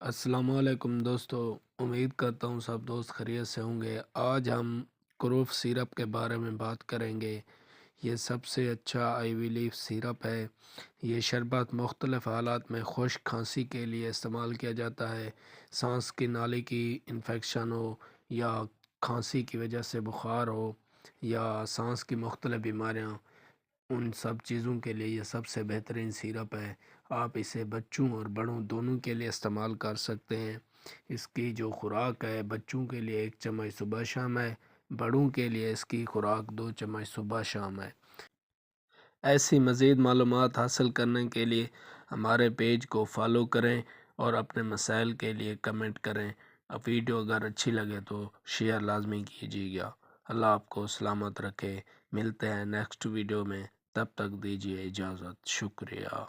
अस्सलामुअलैकुम दोस्तों। उम्मीद करता हूँ सब दोस्त खैरियत से होंगे। आज हम क्रूफ सिरप के बारे में बात करेंगे। ये सबसे अच्छा आईवी लीफ सिरप है। ये शरबत मुख्तलिफ़ हालात में खुश्क खांसी के लिए इस्तेमाल किया जाता है। सांस की नाली की इन्फेक्शन हो या खांसी की वजह से बुखार हो या सांस की मुख्तलिफ़ बीमारियाँ, उन सब चीज़ों के लिए ये सबसे बेहतरीन सिरप है। आप इसे बच्चों और बड़ों दोनों के लिए इस्तेमाल कर सकते हैं। इसकी जो खुराक है, बच्चों के लिए 1 चम्मच सुबह शाम है, बड़ों के लिए इसकी खुराक 2 चम्मच सुबह शाम है। ऐसी मज़ीद मालूमात हासिल करने के लिए हमारे पेज को फॉलो करें और अपने मसाइल के लिए कमेंट करें। अब वीडियो अगर अच्छी लगे तो शेयर लाजमी कीजिएगा। अल्लाह आपको सलामत रखे। मिलते हैं नेक्स्ट वीडियो में, तब तक दीजिए इजाज़त। शुक्रिया।